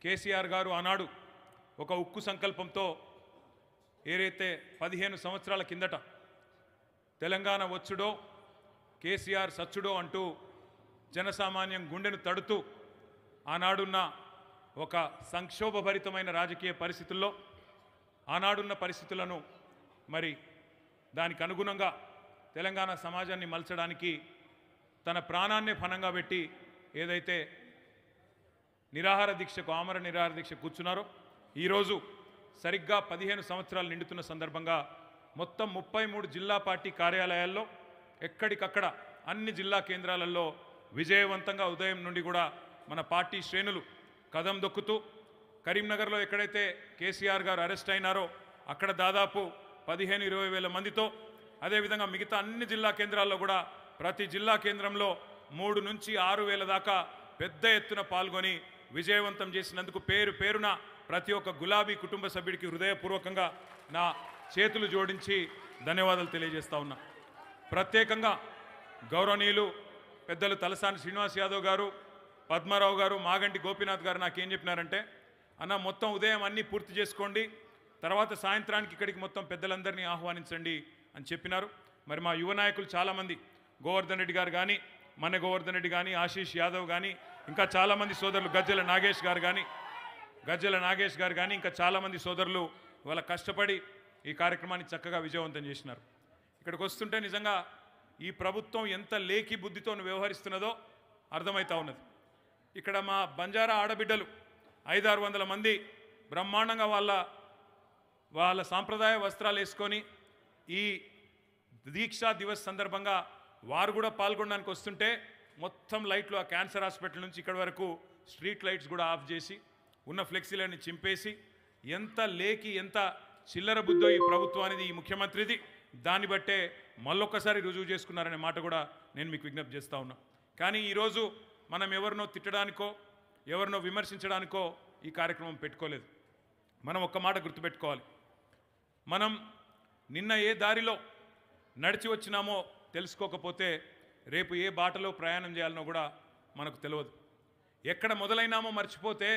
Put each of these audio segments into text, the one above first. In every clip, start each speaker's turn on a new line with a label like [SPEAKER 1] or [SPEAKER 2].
[SPEAKER 1] కేసీఆర్ గారు ఆనాడు ఒక ఉక్కు సంకల్పంతో ఏదైతే 15 సంవత్సరాల కిందట తెలంగాణ వచ్చుడో కేసీఆర్ సచ్చుడో అంటూ జనసామాన్యం గుండెను తడుతూ ఆనాడున్న ఒక సంక్షోభభరితమైన రాజకీయ పరిస్థితుల్లో ఆనాడున్న పరిస్థితులను మరి దానికి అనుగుణంగా తెలంగాణ సమాజాన్ని మలచడానికి తన ప్రాణాన్నే ఫణంగా పెట్టి ఏదైతే నిరాహార దీక్షకు ఆమర నిరాహార దీక్ష కూర్చున్నారో ఈరోజు సరిగ్గా 15 సంవత్సరాలు నిండుతున్న సందర్భంగా మొత్తం 33 జిల్లా పార్టీ కార్యాలయాల్లో ఎక్కడికక్కడ అన్ని జిల్లా కేంద్రాలలో విజయవంతంగా ఉదయం నుండి కూడా మన పార్టీ శ్రేణులు కదం దొక్కుతూ కరీంనగర్లో ఎక్కడైతే కేసీఆర్ గారు అరెస్ట్ అయినారో అక్కడ దాదాపు 15-20 వేల మందితో అదేవిధంగా మిగతా అన్ని జిల్లా కేంద్రాల్లో కూడా ప్రతి జిల్లా కేంద్రంలో 3 నుంచి 6 వేల దాకా పెద్ద ఎత్తున పాల్గొని విజయవంతం చేసినందుకు పేరు పేరున ప్రతి ఒక్క గులాబీ కుటుంబ సభ్యుడికి హృదయపూర్వకంగా నా చేతులు జోడించి ధన్యవాదాలు తెలియజేస్తా ఉన్నా. ప్రత్యేకంగా గౌరవనీయులు పెద్దలు తలసాని శ్రీనివాస్ యాదవ్ గారు, పద్మారావు గారు, మాగంటి గోపీనాథ్ గారు నాకేం చెప్పినారంటే, అన్న మొత్తం ఉదయం అన్నీ పూర్తి చేసుకోండి, తర్వాత సాయంత్రానికి ఇక్కడికి మొత్తం పెద్దలందరినీ ఆహ్వానించండి అని చెప్పినారు. మరి మా యువ నాయకులు చాలామంది గోవర్ధన్ రెడ్డి గారు కానీ, మన గోవర్ధన్ రెడ్డి కానీ, ఆశీష్ యాదవ్ కానీ, ఇంకా చాలామంది సోదరులు గజ్జల నాగేష్ గారు కానీ ఇంకా చాలామంది సోదరులు ఇవాళ కష్టపడి ఈ కార్యక్రమాన్ని చక్కగా విజయవంతం చేసినారు. ఇక్కడికి వస్తుంటే నిజంగా ఈ ప్రభుత్వం ఎంత లేఖి బుద్ధితో వ్యవహరిస్తున్నదో అర్థమవుతా ఉన్నది. ఇక్కడ మా బంజారా ఆడబిడ్డలు 500-600 మంది బ్రహ్మాండంగా వాళ్ళ సాంప్రదాయ వస్త్రాలు వేసుకొని ఈ దీక్షా దివస్ సందర్భంగా వారు కూడా పాల్గొనడానికి వస్తుంటే మొత్తం లైట్లు ఆ క్యాన్సర్ హాస్పిటల్ నుంచి ఇక్కడ వరకు స్ట్రీట్ లైట్స్ కూడా ఆఫ్ చేసి ఉన్న ఫ్లెక్సీలన్నీ చింపేసి ఎంత లేకి ఎంత చిల్లర బుద్ధో ఈ ప్రభుత్వానికి ఈ ముఖ్యమంత్రిది దాన్ని బట్టే మళ్ళొక్కసారి రుజువు చేసుకున్నారనే మాట కూడా నేను మీకు విజ్ఞప్తి చేస్తూ ఉన్నా. కానీ ఈరోజు మనం ఎవరినో తిట్టడానికో ఎవరినో విమర్శించడానికో ఈ కార్యక్రమం పెట్టుకోలేదు. మనం ఒక్క మాట గుర్తుపెట్టుకోవాలి, మనం నిన్న ఏ దారిలో నడిచి వచ్చినామో తెలుసుకోకపోతే రేపు ఏ బాటలో ప్రయాణం చేయాలనో కూడా మనకు తెలియదు. ఎక్కడ మొదలైనామో మర్చిపోతే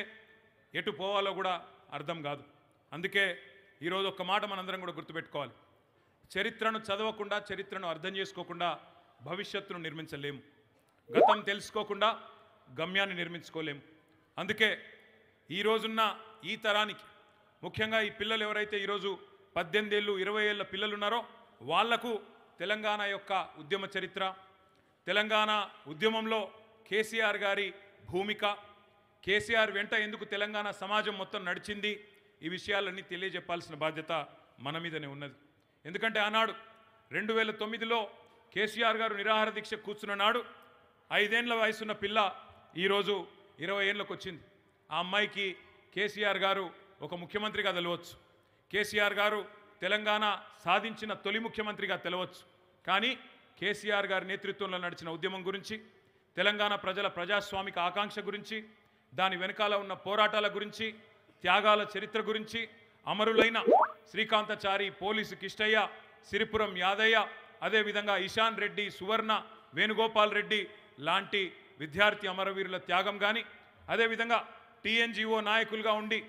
[SPEAKER 1] ఎటు పోవాలో కూడా అర్థం కాదు. అందుకే ఈరోజు ఒక్క మాట మనందరం కూడా గుర్తుపెట్టుకోవాలి, చరిత్రను చదవకుండా చరిత్రను అర్థం చేసుకోకుండా భవిష్యత్తును నిర్మించలేము, గతం తెలుసుకోకుండా గమ్యాన్ని నిర్మించుకోలేము. అందుకే ఈరోజున్న ఈ తరానికి ముఖ్యంగా ఈ పిల్లలు ఎవరైతే ఈరోజు 18 ఏళ్ళు 20 ఏళ్ళ పిల్లలు ఉన్నారో వాళ్లకు తెలంగాణ యొక్క ఉద్యమ చరిత్ర, తెలంగాణ ఉద్యమంలో కేసీఆర్ గారి భూమిక, కేసీఆర్ వెంట ఎందుకు తెలంగాణ సమాజం మొత్తం నడిచింది, ఈ విషయాలన్నీ తెలియజెప్పాల్సిన బాధ్యత మన మీదనే ఉన్నది. ఎందుకంటే ఆనాడు 2009లో కేసీఆర్ గారు నిరాహార దీక్ష కూర్చున్న నాడు 5 ఏళ్ల వయసున్న పిల్ల ఈరోజు 20 ఏళ్ళకు వచ్చింది. ఆ అమ్మాయికి కేసీఆర్ గారు ఒక ముఖ్యమంత్రిగా తెలవచ్చు, కేసీఆర్ గారు తెలంగాణ సాధించిన తొలి ముఖ్యమంత్రిగా తెలవచ్చు. కానీ కేసీఆర్ గారి నేతృత్వంలో నడిచిన ఉద్యమం గురించి, తెలంగాణ ప్రజల ప్రజాస్వామిక ఆకాంక్ష గురించి, దాని వెనకాల ఉన్న పోరాటాల గురించి, త్యాగాల చరిత్ర గురించి అమరులైన శ్రీకాంతాచారి, పోలీసు కిష్టయ్య, సిరిపురం యాదయ్య, అదేవిధంగా ఇషాన్ రెడ్డి, సువర్ణ, వేణుగోపాల్ రెడ్డి లాంటి విద్యార్థి అమరవీరుల త్యాగం కానీ, అదేవిధంగా టీఎన్జిఓ నాయకులుగా ఉండి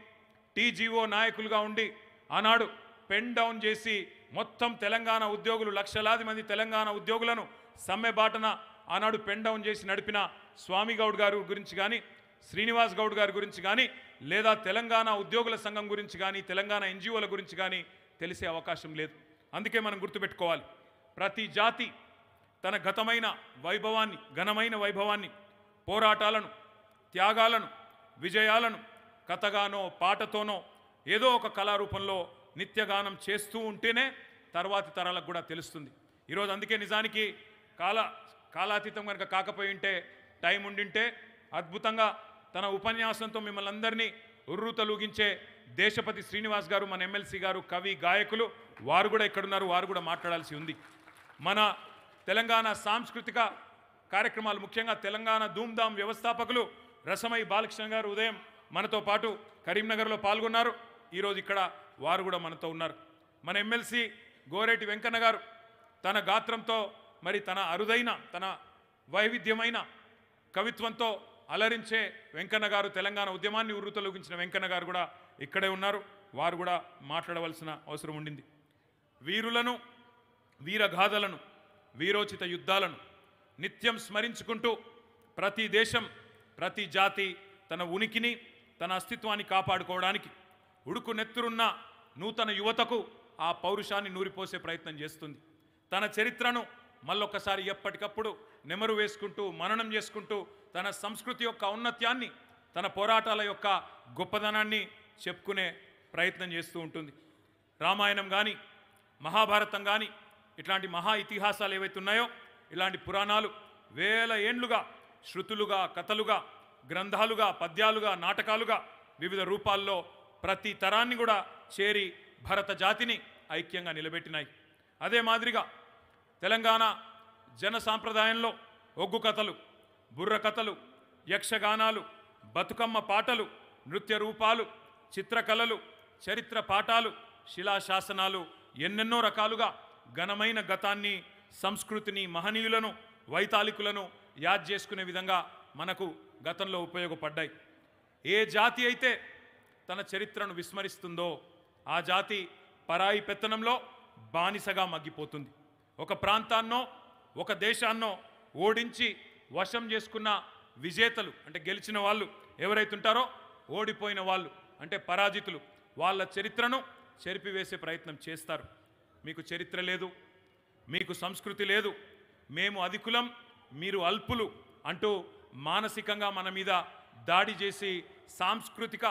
[SPEAKER 1] టీజీఓ నాయకులుగా ఉండి ఆనాడు పెన్ డౌన్ చేసి మొత్తం తెలంగాణ ఉద్యోగులు లక్షలాది మంది తెలంగాణ ఉద్యోగులను సమ్మె బాటన ఆనాడు పెన్ డౌన్ చేసి నడిపిన స్వామి గౌడ్ గారు గురించి కానీ, శ్రీనివాస్ గౌడ్ గారి గురించి కానీ, లేదా తెలంగాణ ఉద్యోగుల సంఘం గురించి కానీ, తెలంగాణ ఎన్జిఓల గురించి కానీ తెలిసే అవకాశం లేదు. అందుకే మనం గుర్తుపెట్టుకోవాలి, ప్రతి జాతి తన గతమైన వైభవాన్ని, ఘనమైన వైభవాన్ని, పోరాటాలను, త్యాగాలను, విజయాలను కథగానో పాటతోనో ఏదో ఒక కళారూపంలో నిత్యగానం చేస్తూ ఉంటేనే తర్వాతి తరాలకు కూడా తెలుస్తుంది. ఈరోజు అందుకే నిజానికి కాలాతీతం కనుక కాకపోయి ఉంటే, టైం ఉండింటే అద్భుతంగా తన ఉపన్యాసంతో మిమ్మల్ని అందరినీ ఉర్రూతలూగించే దేశపతి శ్రీనివాస్ గారు, మన ఎమ్మెల్సీ గారు, కవి, గాయకులు వారు కూడా ఇక్కడున్నారు, వారు కూడా మాట్లాడాల్సి ఉంది. మన తెలంగాణ సాంస్కృతిక కార్యక్రమాలు, ముఖ్యంగా తెలంగాణ ధూమ్ధామ్ వ్యవస్థాపకులు రసమై బాలకృష్ణ గారు ఉదయం మనతో పాటు కరీంనగర్లో పాల్గొన్నారు. ఈరోజు ఇక్కడ వారు కూడా మనతో ఉన్నారు. మన ఎమ్మెల్సీ గోరేటి వెంకన్న గారు తన గాత్రంతో, మరి తన అరుదైన, తన వైవిధ్యమైన కవిత్వంతో అలరించే వెంకన్న గారు, తెలంగాణ ఉద్యమాన్ని ఉర్రుతొలగించిన వెంకన్న గారు కూడా ఇక్కడే ఉన్నారు. వారు కూడా మాట్లాడవలసిన అవసరం ఉండింది. వీరులను, వీరగాథలను, వీరోచిత యుద్ధాలను నిత్యం స్మరించుకుంటూ ప్రతి దేశం, ప్రతి జాతి తన ఉనికిని, తన అస్తిత్వాన్ని కాపాడుకోవడానికి ఉడుకు నెత్తురున్న నూతన యువతకు ఆ పౌరుషాన్ని నూరిపోసే ప్రయత్నం చేస్తుంది. తన చరిత్రను మళ్ళొక్కసారి ఎప్పటికప్పుడు నెమరు వేసుకుంటూ, మననం చేసుకుంటూ తన సంస్కృతి యొక్క ఔన్నత్యాన్ని, తన పోరాటాల యొక్క గొప్పదనాన్ని చెప్పుకునే ప్రయత్నం చేస్తూ ఉంటుంది. రామాయణం కానీ, మహాభారతం కానీ, ఇట్లాంటి మహా ఇతిహాసాలు ఏవైతే ఉన్నాయో, ఇలాంటి పురాణాలు వేల ఏండ్లుగా శృతులుగా, కథలుగా, గ్రంథాలుగా, పద్యాలుగా, నాటకాలుగా వివిధ రూపాల్లో ప్రతి తరాన్ని కూడా చేరి భరత జాతిని ఐక్యంగా నిలబెట్టినాయి. అదే మాదిరిగా తెలంగాణ జన సాంప్రదాయంలో ఒగ్గు కథలు, బుర్ర కథలు, యక్షగానాలు, బతుకమ్మ పాటలు, నృత్య రూపాలు, చిత్రకళలు, చరిత్ర పాఠాలు, శిలాశాసనాలు ఎన్నెన్నో రకాలుగా ఘనమైన గతాన్ని, సంస్కృతిని, మహనీయులను, వైతాళికులను యాద్ చేసుకునే విధంగా మనకు గతంలో ఉపయోగపడ్డాయి. ఏ జాతి అయితే తన చరిత్రను విస్మరిస్తుందో ఆ జాతి పరాయి పెత్తనంలో బానిసగా మగ్గిపోతుంది. ఒక ప్రాంతాన్నో, ఒక దేశాన్నో ఓడించి వశం చేసుకున్న విజేతలు అంటే గెలిచిన వాళ్ళు ఎవరైతే ఉంటారో, ఓడిపోయిన వాళ్ళు అంటే పరాజితులు, వాళ్ళ చరిత్రను చెరిపివేసే ప్రయత్నం చేస్తారు. మీకు చరిత్ర లేదు, మీకు సంస్కృతి లేదు, మేము అధికులం, మీరు అల్పులు అంటూ మానసికంగా మన మీద దాడి చేసి సాంస్కృతిక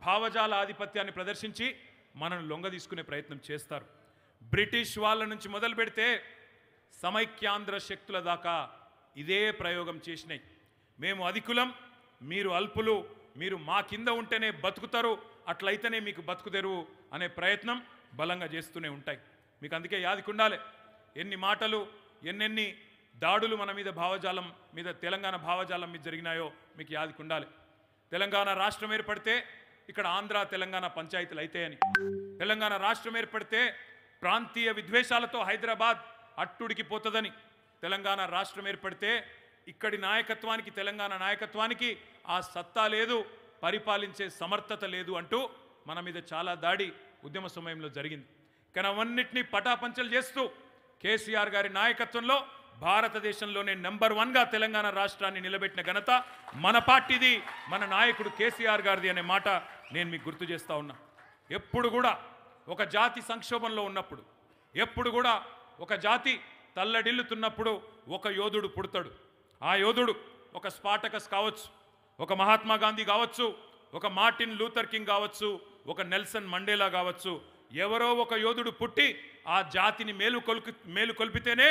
[SPEAKER 1] భావజాల ఆధిపత్యాన్ని ప్రదర్శించి మనను లొంగ తీసుకునే ప్రయత్నం చేస్తారు. బ్రిటిష్ వాళ్ళ నుంచి మొదలు పెడితే సమైక్యాంధ్ర శక్తుల దాకా ఇదే ప్రయోగం చేసినాయి. మేము అధికులం, మీరు అల్పులు, మీరు మా కింద ఉంటేనే బతుకుతారు, అట్లయితేనే మీకు బతుకు తెరువు అనే ప్రయత్నం బలంగా చేస్తూనే ఉంటాయి. మీకు అందుకే యాదికుండాలి, ఎన్ని మాటలు, ఎన్నెన్ని దాడులు మన మీద భావజాలం మీద, తెలంగాణ భావజాలం మీద జరిగినాయో మీకు యాదికుండాలి. తెలంగాణ రాష్ట్రం ఏర్పడితే ఇక్కడ ఆంధ్ర తెలంగాణ పంచాయతీలు అయితాయని, తెలంగాణ రాష్ట్రం ఏర్పడితే ప్రాంతీయ విద్వేషాలతో హైదరాబాద్ అట్టుడికి పోతుందని, తెలంగాణ రాష్ట్రం ఏర్పడితే ఇక్కడి నాయకత్వానికి, తెలంగాణ నాయకత్వానికి ఆ సత్తా లేదు, పరిపాలించే సమర్థత లేదు అంటూ మన మీద చాలా దాడి ఉద్యమ సమయంలో జరిగింది. కానీ అవన్నిటినీ పటాపంచలు చేస్తూ కేసీఆర్ గారి నాయకత్వంలో భారతదేశంలోనే నెంబర్ 1గా తెలంగాణ రాష్ట్రాన్ని నిలబెట్టిన ఘనత మన పార్టీది, మన నాయకుడు కేసీఆర్ గారిది అనే మాట నేను మీకు గుర్తు చేస్తా ఉన్నా. ఎప్పుడు కూడా ఒక జాతి సంక్షోభంలో ఉన్నప్పుడు, ఎప్పుడు కూడా ఒక జాతి తల్లడిల్లుతున్నప్పుడు ఒక యోధుడు పుడతాడు. ఆ యోధుడు ఒక స్పాటకస్ కావచ్చు, ఒక మహాత్మా గాంధీ కావచ్చు, ఒక మార్టిన్ లూథర్ కింగ్ కావచ్చు, ఒక నెల్సన్ మండేలా కావచ్చు. ఎవరో ఒక యోధుడు పుట్టి ఆ జాతిని మేలుకొల్పితేనే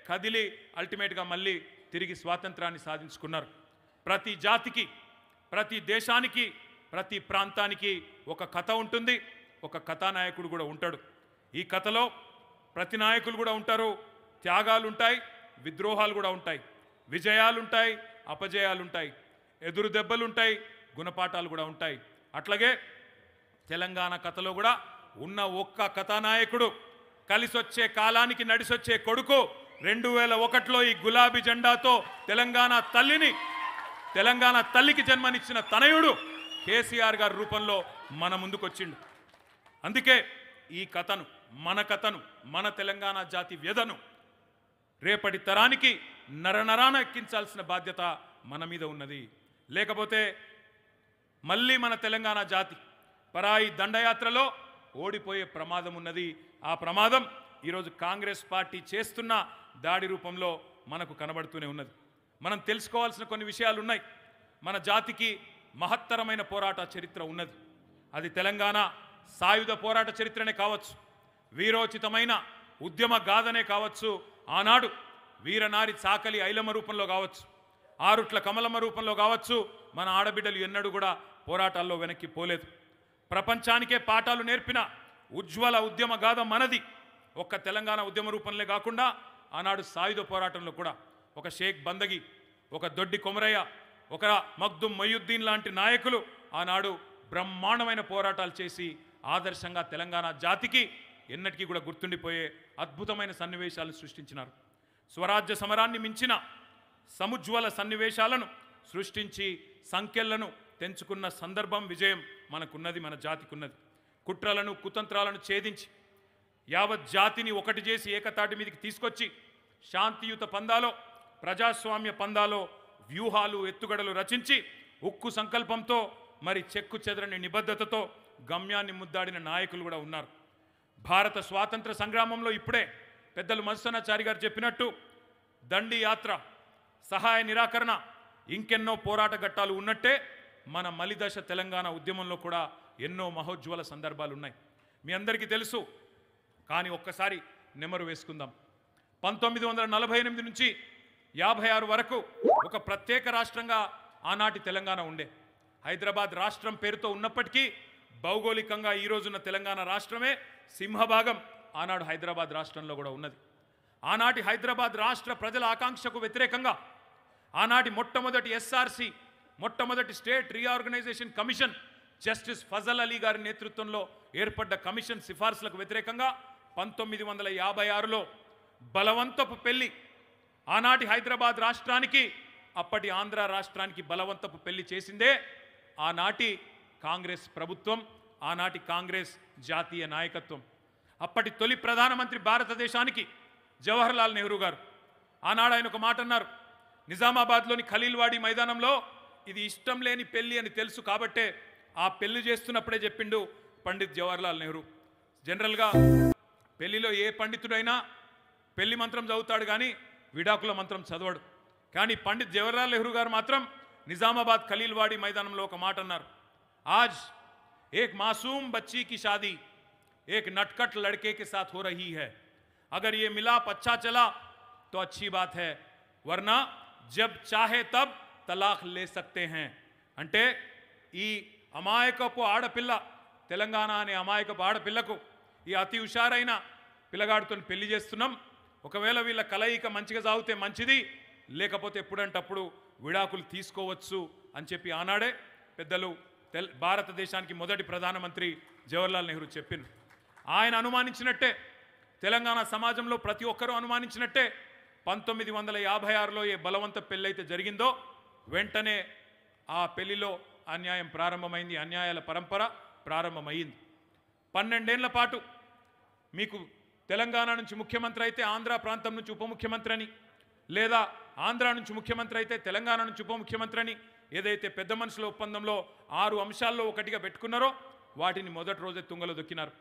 [SPEAKER 1] కదిలి అల్టిమేట్గా మళ్ళీ తిరిగి స్వాతంత్రాన్ని సాధించుకున్నారు. ప్రతి జాతికి, ప్రతి దేశానికి, ప్రతి ప్రాంతానికి ఒక కథ ఉంటుంది, ఒక కథానాయకుడు కూడా ఉంటాడు. ఈ కథలో ప్రతి నాయకులు కూడా ఉంటారు, త్యాగాలు ఉంటాయి, విద్రోహాలు కూడా ఉంటాయి, విజయాలు ఉంటాయి, అపజయాలు ఉంటాయి, ఎదురు దెబ్బలు ఉంటాయి, గుణపాఠాలు కూడా ఉంటాయి. అట్లాగే తెలంగాణ కథలో కూడా ఉన్న ఒక్క కథానాయకుడు, కలిసొచ్చే కాలానికి నడిసొచ్చే కొడుకు, 2001లో ఈ గులాబీ జెండాతో తెలంగాణ తల్లికి జన్మనిచ్చిన తనయుడు కేసీఆర్ గారి రూపంలో మన ముందుకొచ్చిండు. అందుకే ఈ కథను, మన తెలంగాణ జాతి వ్యధను రేపటి తరానికి నరనరాన ఎక్కించాల్సిన బాధ్యత మన మీద ఉన్నది. లేకపోతే మళ్ళీ మన తెలంగాణ జాతి పరాయి దండయాత్రలో ఓడిపోయే ప్రమాదం ఉన్నది. ఆ ప్రమాదం ఈరోజు కాంగ్రెస్ పార్టీ చేస్తున్న దాడి రూపంలో మనకు కనబడుతూనే ఉన్నది. మనం తెలుసుకోవాల్సిన కొన్ని విషయాలు ఉన్నాయి. మన జాతికి మహత్తరమైన పోరాట చరిత్ర ఉన్నది. అది తెలంగాణ సాయుధ పోరాట చరిత్రనే కావచ్చు, వీరోచితమైన ఉద్యమ గాథనే కావచ్చు, ఆనాడు వీరనారి చాకలి ఐలమ్మ రూపంలో కావచ్చు, ఆరుట్ల కమలమ్మ రూపంలో కావచ్చు. మన ఆడబిడ్డలు ఎన్నడూ కూడా పోరాటాల్లో వెనక్కి పోలేదు. ప్రపంచానికే పాఠాలు నేర్పిన ఉజ్వల ఉద్యమ గాథ మనది. ఒక్క తెలంగాణ ఉద్యమ రూపంలో కాకుండా ఆనాడు సాయుధ పోరాటంలో కూడా ఒక షేక్ బందగి, ఒక దొడ్డి కొమరయ్య, ఒక మగ్దుం మొయ్యుద్దీన్ లాంటి నాయకులు ఆనాడు బ్రహ్మాండమైన పోరాటాలు చేసి ఆదర్శంగా తెలంగాణ జాతికి ఎన్నటికీ కూడా గుర్తుండిపోయే అద్భుతమైన సన్నివేశాలు సృష్టించినారు. స్వరాజ్య సమరాన్ని మించిన సముజ్వల సన్నివేశాలను సృష్టించి సంఖ్యలను తెంచుకున్న సందర్భం విజయం మనకున్నది, మన జాతికున్నది. కుట్రలను కుతంత్రాలను ఛేదించి యావత్ జాతిని ఒకటి చేసి ఏకతాటి మీదకి తీసుకొచ్చి శాంతియుత పందాలో ప్రజాస్వామ్య పందాలో వ్యూహాలు ఎత్తుగడలు రచించి ఉక్కు సంకల్పంతో మరి చెక్కు చెదరని నిబద్ధతతో గమ్యాన్ని ముద్దాడిన నాయకులు కూడా ఉన్నారు. భారత స్వాతంత్ర సంగ్రామంలో ఇప్పుడే పెద్దలు మధుసూదనాచారి గారు చెప్పినట్టు దండి యాత్ర, సహాయ నిరాకరణ, ఇంకెన్నో పోరాట ఘట్టాలు ఉన్నట్టే మన మలిదశ తెలంగాణ ఉద్యమంలో కూడా ఎన్నో మహోజ్వల సందర్భాలు ఉన్నాయి. మీ అందరికీ తెలుసు. కానీ ఒక్కసారి నెమరు వేసుకుందాం. 1948 నుంచి 56 వరకు ఒక ప్రత్యేక రాష్ట్రంగా ఆనాటి తెలంగాణ ఉండే. హైదరాబాద్ రాష్ట్రం పేరుతో ఉన్నప్పటికీ భౌగోళికంగా ఈ రోజున్న తెలంగాణ రాష్ట్రమే సింహభాగం ఆనాడు హైదరాబాద్ రాష్ట్రంలో కూడా ఉన్నది. ఆనాటి హైదరాబాద్ రాష్ట్ర ప్రజల ఆకాంక్షకు వ్యతిరేకంగా ఆనాటి మొట్టమొదటి ఎస్ఆర్సి, మొట్టమొదటి state reorganisation commission justice Fazal Ali గారి నేతృత్వంలో ఏర్పడ్డ కమిషన్ సిఫార్సులకు వ్యతిరేకంగా 1956లో బలవంతపు పెళ్లి, ఆనాటి హైదరాబాద్ రాష్ట్రానికి అప్పటి ఆంధ్ర రాష్ట్రానికి బలవంతపు పెళ్లి చేసిందే ఆనాటి కాంగ్రెస్ ప్రభుత్వం, ఆనాటి కాంగ్రెస్ జాతీయ నాయకత్వం. అప్పటి తొలి ప్రధానమంత్రి భారతదేశానికి జవహర్లాల్ నెహ్రూ గారు. ఆనాడు ఆయన ఒక మాట అన్నారు, నిజామాబాద్లోని ఖలీల్వాడి మైదానంలో ఇది ఇష్టం లేని పెళ్లి అని తెలుసు కాబట్టే ఆ పెళ్లి చేస్తున్నప్పుడే చెప్పిండు పండిత్ జవహర్లాల్ నెహ్రూ. జనరల్గా పెళ్లిలో ఏ పండితుడైనా పెళ్లి మంత్రం చదువుతాడు కానీ విడాకుల మంత్రం చదవడు. కానీ పండిత్ జవహర్లాల్ నెహ్రూ గారు మాత్రం నిజామాబాద్ ఖలీల్వాడి మైదానంలో ఒక మాట అన్నారు, ఆజ్ ఏక్ మాసూమ్ బच्ची की शादी एक नटखट लड़के के साथ हो रही है. अगर ये मिलाप अच्छा चला तो अच्छी बात है, वरना जब चाहे तब तलाक ले सकते हैं. అంటే ఈ అమాయకపు ఆడపిల్ల, తెలంగాణ అనే అమాయకపు ఆడపిల్లకు ఈ అతి హుషారైన పిల్లగాడితో పెళ్లి చేస్తున్నాం. ఒకవేళ వీళ్ళ కలయిక మంచిగా సాగితే మంచిది, లేకపోతే ఎప్పుడంటప్పుడు విడాకులు తీసుకోవచ్చు అని చెప్పి ఆనాడే పెద్దలు భారతదేశానికి మొదటి ప్రధానమంత్రి జవహర్లాల్ నెహ్రూ చెప్పినారు. ఆయన అనుమానించినట్టే తెలంగాణ సమాజంలో ప్రతి ఒక్కరూ అనుమానించినట్టే 1956లో ఏ బలవంత పెళ్ళైతే జరిగిందో వెంటనే ఆ పెళ్లిలో అన్యాయం ప్రారంభమైంది, అన్యాయాల పరంపర ప్రారంభమైంది. 12 ఏళ్ల పాటు మీకు తెలంగాణ నుంచి ముఖ్యమంత్రి అయితే ఆంధ్ర ప్రాంతం నుంచి ఉప ముఖ్యమంత్రి అని, లేదా ఆంధ్ర నుంచి ముఖ్యమంత్రి అయితే తెలంగాణ నుంచి ఉప ముఖ్యమంత్రి అని ఏదైతే పెద్ద మనుషుల ఒప్పందంలో 6 అంశాల్లో ఒకటిగా పెట్టుకున్నారో వాటిని మొదటి రోజే తుంగలో దొక్కినారు.